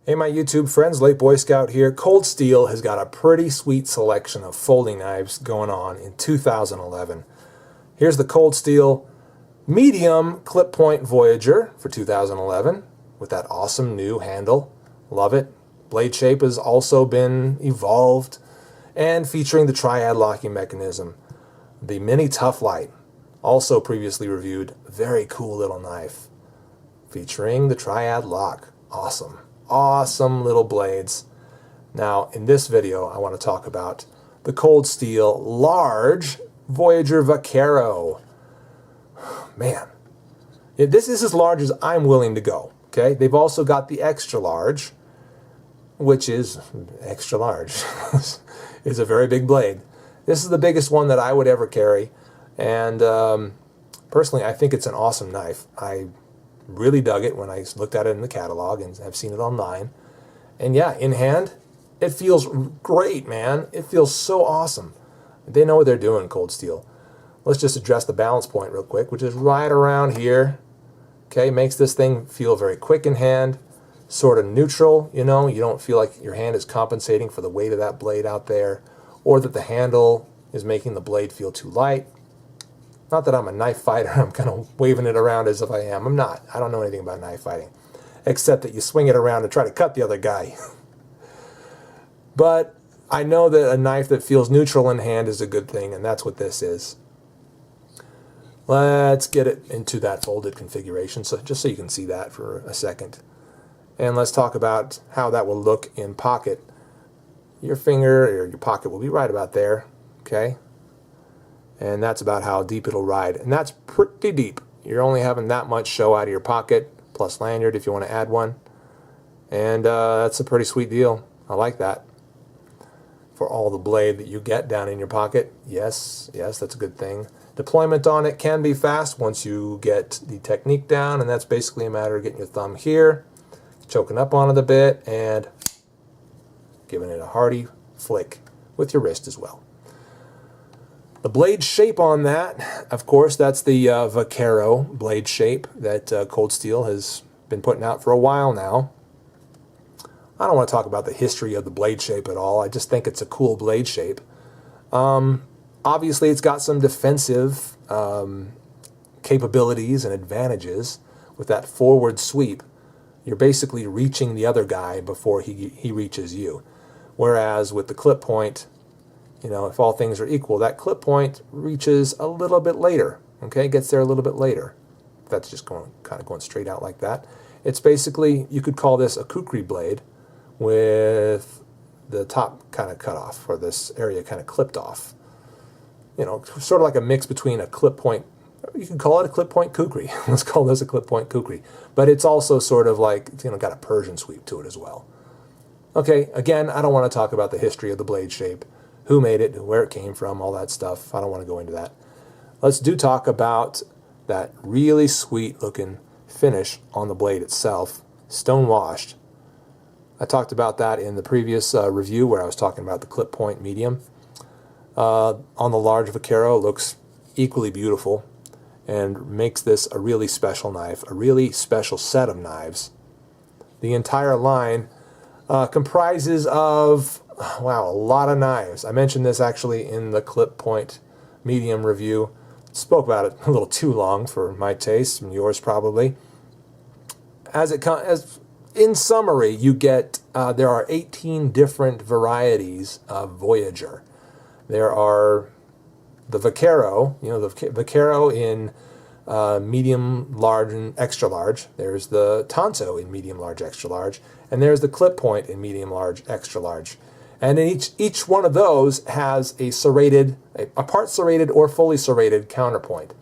Hey my YouTube friends, Late Boy Scout here. Cold Steel has got a pretty sweet selection of folding knives going on in 2011. Here's the Cold Steel medium clip point Voyager for 2011 with that awesome new handle. Love it. Blade shape has also been evolved and featuring the triad locking mechanism. The Mini Tough Light, also previously reviewed, very cool little knife featuring the triad lock. Awesome. Awesome little blades. Now in this video I want to talk about the Cold Steel large Voyager Vaquero. Man, this is as large as I'm willing to go. Okay, they've also got the extra large, which is extra large. It's a very big blade. This is the biggest one that I would ever carry, and personally I think it's an awesome knife. I really dug it when I looked at it in the catalog, and I've seen it online. And yeah, in hand, it feels great, man. It feels so awesome. They know what they're doing, Cold Steel. Let's just address the balance point real quick, which is right around here. Okay, makes this thing feel very quick in hand, sort of neutral, you know. You don't feel like your hand is compensating for the weight of that blade out there, or that the handle is making the blade feel too light. Not that I'm a knife fighter, I'm kind of waving it around as if I am. I'm not. I don't know anything about knife fighting, except that you swing it around and try to cut the other guy. But I know that a knife that feels neutral in hand is a good thing, and that's what this is. Let's get it into that folded configuration, so just so you can see that for a second. And let's talk about how that will look in pocket. Your finger or your pocket will be right about there, okay? And that's about how deep it'll ride. And that's pretty deep. You're only having that much show out of your pocket, plus lanyard if you want to add one. And that's a pretty sweet deal. I like that. For all the blade that you get down in your pocket, yes, that's a good thing. Deployment on it can be fast once you get the technique down, and that's basically a matter of getting your thumb here, choking up on it a bit, and giving it a hearty flick with your wrist as well. The blade shape on that, of course, that's the Vaquero blade shape that Cold Steel has been putting out for a while now. I don't want to talk about the history of the blade shape at all. I just think it's a cool blade shape. Obviously, it's got some defensive capabilities and advantages with that forward sweep. You're basically reaching the other guy before he reaches you. Whereas with the clip point, you know, if all things are equal, that clip point reaches a little bit later, okay? Gets there a little bit later. That's just kind of going straight out like that. It's basically, you could call this a kukri blade with the top kind of cut off, or this area kind of clipped off. You know, sort of like a mix between a clip point, you can call it a clip point kukri. Let's call this a clip point kukri. But it's also sort of like, you know, got a Persian sweep to it as well. Okay, again, I don't want to talk about the history of the blade shape, who made it, where it came from, all that stuff. I don't want to go into that. Let's talk about that really sweet looking finish on the blade itself, stone washed. I talked about that in the previous review where I was talking about the clip point medium. On the large Vaquero, looks equally beautiful and makes this a really special knife, a really special set of knives. The entire line comprises of, wow, a lot of knives. I mentioned this actually in the clip point medium review. Spoke about it a little too long for my taste and yours probably. In summary, you get there are 18 different varieties of Voyager. There are the Vaquero, you know, the Vaquero in medium, large, and extra large. There's the Tonto in medium, large, extra large, and there's the clip point in medium, large, extra large. And in each one of those has a serrated, a part serrated or fully serrated counterpoint.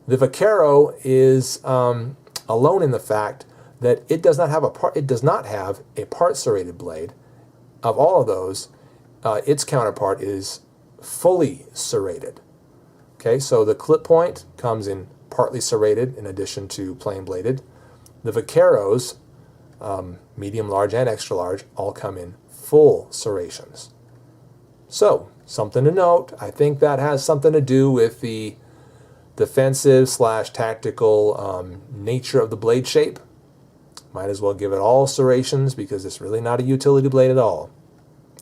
The Vaquero is alone in the fact that it does not have a part serrated blade. Of all of those, its counterpart is fully serrated. Okay, so the clip point comes in partly serrated in addition to plain bladed. The Vaqueros, medium, large, and extra large, all come in full serrations. So, something to note. I think that has something to do with the defensive / tactical nature of the blade shape. Might as well give it all serrations because it's really not a utility blade at all.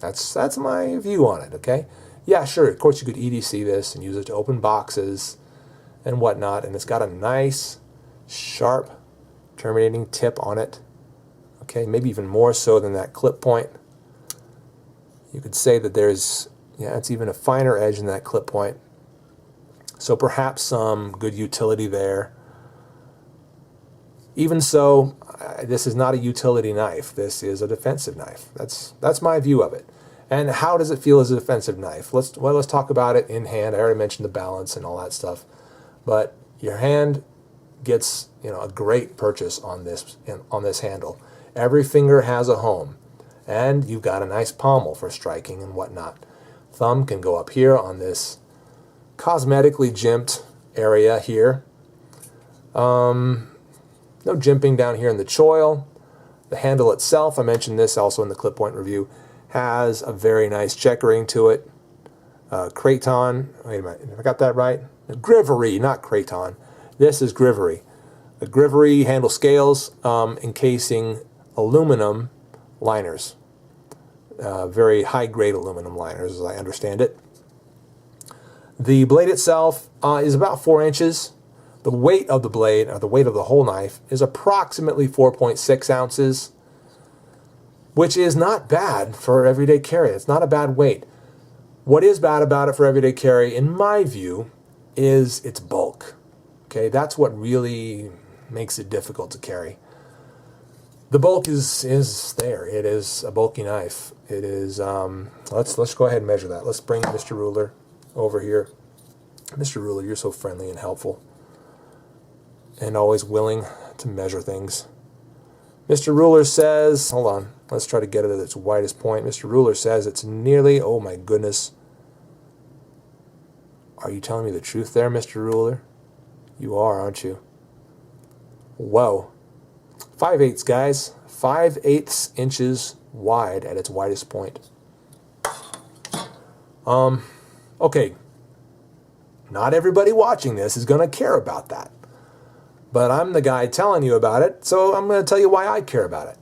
That's my view on it, okay? Yeah, sure, of course you could EDC this and use it to open boxes and whatnot, and it's got a nice, sharp, terminating tip on it, okay? Maybe even more so than that clip point. You could say that there's, yeah, it's even a finer edge than that clip point. So perhaps some good utility there. Even so, this is not a utility knife. This is a defensive knife. That's my view of it. And how does it feel as a defensive knife? Let's talk about it in hand. I already mentioned the balance and all that stuff. But your hand gets, you know, a great purchase on this handle. Every finger has a home, and you've got a nice pommel for striking and whatnot. Thumb can go up here on this cosmetically jimped area here. No jimping down here in the choil. The handle itself, I mentioned this also in the clip point review, has a very nice checkering to it. Craton, wait a minute, have I got that right? Grivery, not craton. This is grivery. The grivery handle scales encasing aluminum liners. Very high-grade aluminum liners, as I understand it. The blade itself is about 4 inches. The weight of the blade, or the weight of the whole knife, is approximately 4.6 ounces, which is not bad for everyday carry. It's not a bad weight. What is bad about it for everyday carry, in my view, is its bulk. Okay, that's what really makes it difficult to carry. The bulk is there. It is a bulky knife. It is. Let's go ahead and measure that. Let's bring Mr. Ruler over here. Mr. Ruler, you're so friendly and helpful, and always willing to measure things. Mr. Ruler says, hold on, let's try to get it at its widest point. Mr. Ruler says it's nearly, oh my goodness. Are you telling me the truth there, Mr. Ruler? You are, aren't you? Whoa. 5/8, guys. 5/8 inches wide at its widest point. Okay. Not everybody watching this is going to care about that. But I'm the guy telling you about it, so I'm going to tell you why I care about it.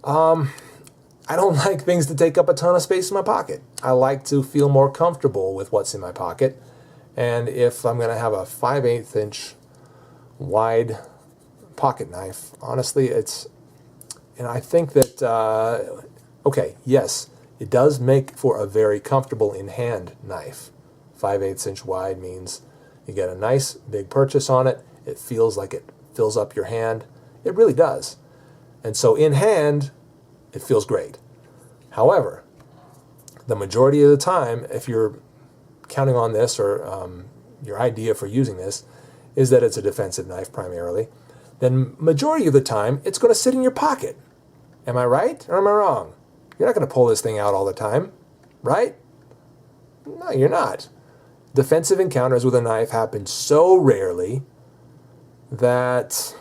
I don't like things to take up a ton of space in my pocket. I like to feel more comfortable with what's in my pocket. And if I'm going to have a 5/8 inch wide pocket knife, honestly, it's, and I think that, okay, yes, it does make for a very comfortable in-hand knife. 5/8 inch wide means you get a nice big purchase on it. It feels like it fills up your hand. It really does. And so in hand, it feels great. However, the majority of the time, if you're counting on this, or your idea for using this is that it's a defensive knife primarily, then majority of the time, it's going to sit in your pocket. Am I right or am I wrong? You're not going to pull this thing out all the time, right? No, you're not. Defensive encounters with a knife happen so rarely that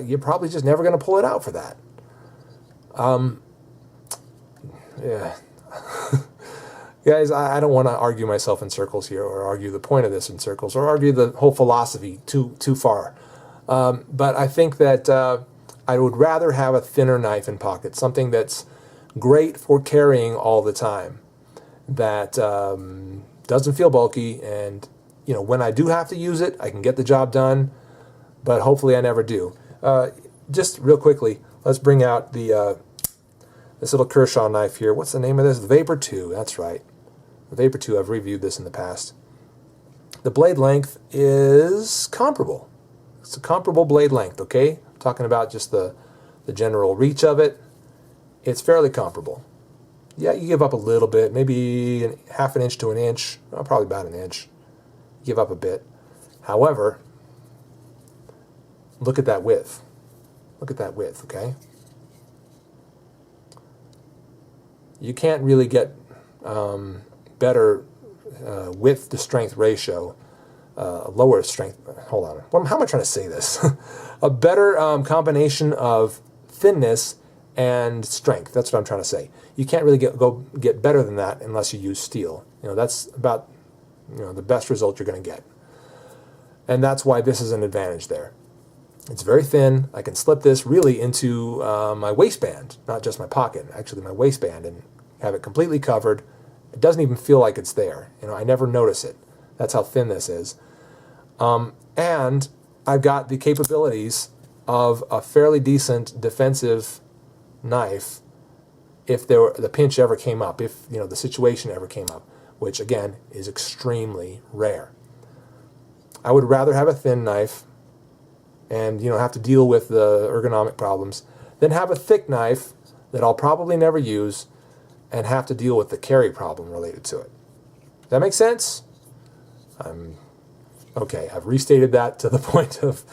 you're probably just never going to pull it out for that. Yeah. Guys, I don't want to argue myself in circles here, or argue the point of this in circles, or argue the whole philosophy too far. But I think that I would rather have a thinner knife in pocket, something that's great for carrying all the time, that doesn't feel bulky, and you know, when I do have to use it, I can get the job done, but hopefully I never do. Just real quickly, let's bring out the this little Kershaw knife here. What's the name of this? The Vapor 2, that's right. The Vapor 2, I've reviewed this in the past. The blade length is comparable. It's a comparable blade length, okay? I'm talking about just the general reach of it. It's fairly comparable. Yeah, you give up a little bit, maybe half an inch to an inch, probably about an inch. Give up a bit. However, look at that width. Look at that width, okay? You can't really get better width to strength ratio, lower strength, hold on, how am I trying to say this? A better combination of thinness and strength, that's what I'm trying to say. You can't really get better than that unless you use steel. You know, that's about, you know, the best result you're going to get. And that's why this is an advantage there. It's very thin. I can slip this really into my waistband, not just my pocket, actually my waistband, and have it completely covered. It doesn't even feel like it's there. You know, I never notice it. That's how thin this is. And I've got the capabilities of a fairly decent defensive knife if the pinch ever came up, if the situation ever came up, which again is extremely rare. I would rather have a thin knife and have to deal with the ergonomic problems than have a thick knife that I'll probably never use and have to deal with the carry problem related to it. Does that make sense? Okay, I've restated that to the point of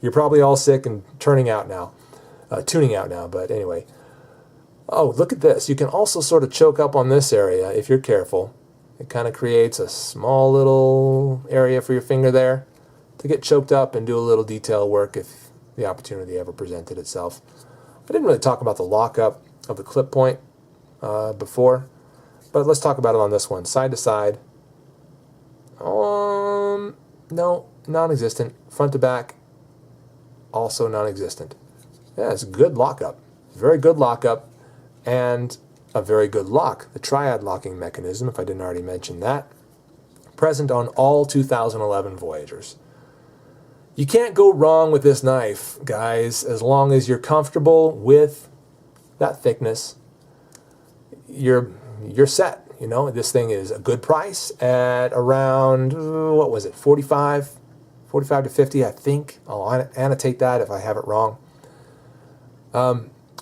you're probably all sick and tuning out now, but anyway. Oh, look at this. You can also sort of choke up on this area if you're careful. It kind of creates a small little area for your finger there to get choked up and do a little detail work if the opportunity ever presented itself. I didn't really talk about the lockup of the clip point before, but let's talk about it on this one. Side to side. No, non-existent. Front to back, also non-existent. Yeah, it's a good lockup. Very good lockup. And a very good lock, the triad locking mechanism, if I didn't already mention that, present on all 2011 Voyagers. You can't go wrong with this knife, guys, as long as you're comfortable with that thickness. You're set. This thing is a good price at around, what was it, 45 to 50, I think. I'll annotate that if I have it wrong.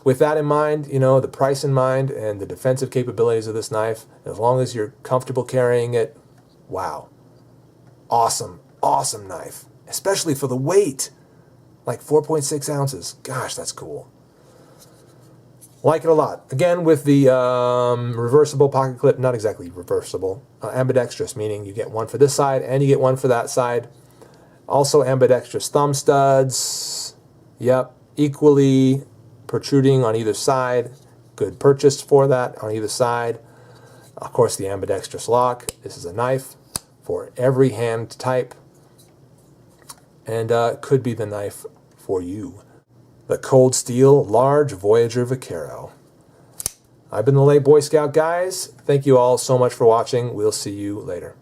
With that in mind, the price in mind and the defensive capabilities of this knife, as long as you're comfortable carrying it, wow. Awesome, awesome knife. Especially for the weight, like 4.6 ounces. Gosh, that's cool. Like it a lot. Again, with the reversible pocket clip, not exactly reversible, ambidextrous, meaning you get one for this side and you get one for that side. Also ambidextrous thumb studs. Yep, equally protruding on either side. Good purchase for that on either side. Of course, the ambidextrous lock. This is a knife for every hand type, and could be the knife for you. The Cold Steel Large Voyager Vaquero. I've been the Late Boy Scout, guys. Thank you all so much for watching. We'll see you later.